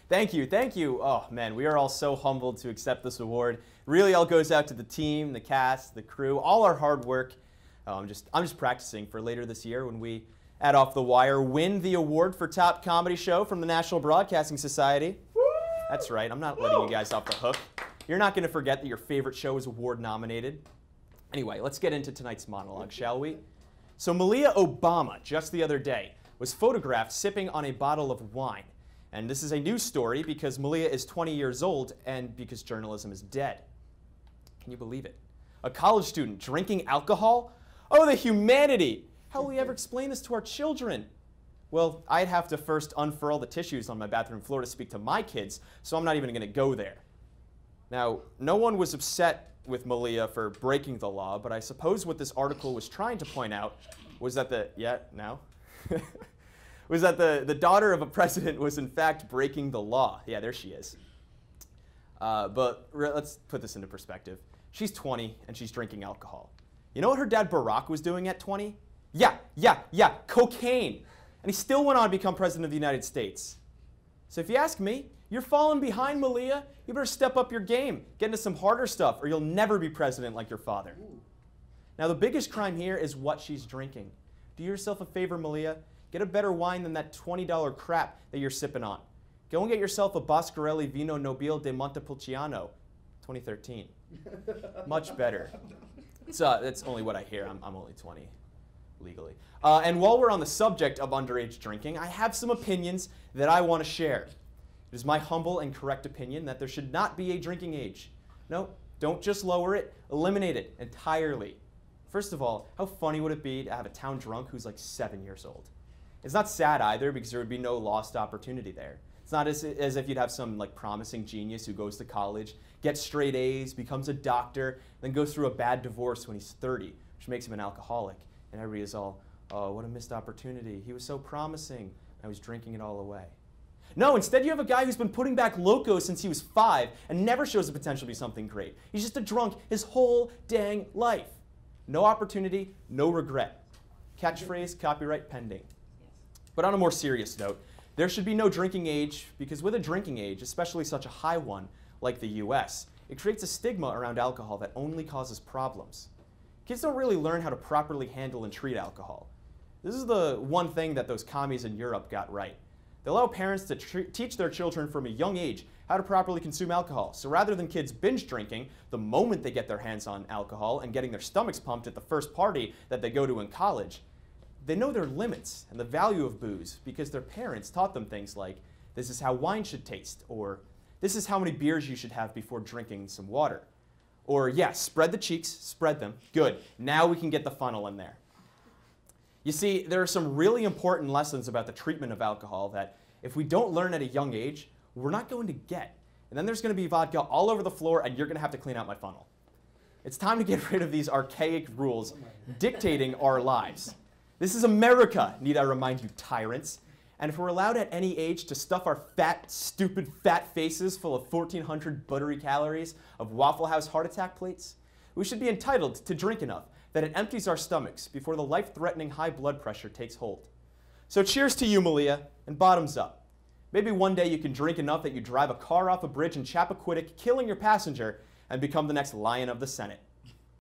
Thank you, thank you. Oh man, we are all so humbled to accept this award. Really all goes out to the team, the cast, the crew, all our hard work. I'm just practicing for later this year when we, at Off the Wire, win the award for top comedy show from the National Broadcasting Society. Woo! That's right, I'm not letting you guys off the hook. You're not going to forget that your favorite show is award nominated. Anyway, let's get into tonight's monologue, shall we? So Malia Obama, just the other day, was photographed sipping on a bottle of wine. And this is a news story because Malia is 20 years old and because journalism is dead. Can you believe it? A college student drinking alcohol? Oh, the humanity! How will we ever explain this to our children? Well, I'd have to first unfurl the tissues on my bathroom floor to speak to my kids, so I'm not even going to go there. Now, no one was upset with Malia for breaking the law, but I suppose what this article was trying to point out was that was that the daughter of a president was in fact breaking the law. Yeah, there she is. But let's put this into perspective. She's 20 and she's drinking alcohol. You know what her dad Barack was doing at 20? Yeah, cocaine. And he still went on to become president of the United States. So if you ask me, you're falling behind, Malia. You better step up your game, get into some harder stuff, or you'll never be president like your father. Now the biggest crime here is what she's drinking. Do yourself a favor, Malia. Get a better wine than that $20 crap that you're sipping on. Go and get yourself a Boscarelli Vino Nobile de Montepulciano, 2013. Much better. That's only what I hear. I'm only 20, legally. And while we're on the subject of underage drinking, I have some opinions that I want to share. It is my humble and correct opinion that there should not be a drinking age. No, don't just lower it, eliminate it entirely. First of all, how funny would it be to have a town drunk who's like 7 years old? It's not sad either because there would be no lost opportunity there. It's not as if you'd have some like promising genius who goes to college, gets straight A's, becomes a doctor, then goes through a bad divorce when he's 30, which makes him an alcoholic. And everybody is all, oh, what a missed opportunity. He was so promising. I was drinking it all away. No, instead you have a guy who's been putting back Loco since he was 5 and never shows the potential to be something great. He's just a drunk his whole dang life. No opportunity, no regret. Catchphrase, copyright pending. But on a more serious note, there should be no drinking age because with a drinking age, especially such a high one like the US, it creates a stigma around alcohol that only causes problems. Kids don't really learn how to properly handle and treat alcohol. This is the one thing that those commies in Europe got right. They allow parents to teach their children from a young age how to properly consume alcohol. So rather than kids binge drinking the moment they get their hands on alcohol and getting their stomachs pumped at the first party that they go to in college, they know their limits and the value of booze because their parents taught them things like, this is how wine should taste, or this is how many beers you should have before drinking some water. Or yeah, spread the cheeks, spread them. Good, now we can get the funnel in there. You see, there are some really important lessons about the treatment of alcohol that if we don't learn at a young age, we're not going to get. And then there's going to be vodka all over the floor and you're going to have to clean out my funnel. It's time to get rid of these archaic rules dictating our lives. This is America, need I remind you, tyrants. And if we're allowed at any age to stuff our fat, stupid, fat faces full of 1,400 buttery calories of Waffle House heart attack plates, we should be entitled to drink enough that it empties our stomachs before the life-threatening high blood pressure takes hold. So cheers to you, Malia, and bottoms up. Maybe one day you can drink enough that you drive a car off a bridge in Chappaquiddick, killing your passenger, and become the next Lion of the Senate.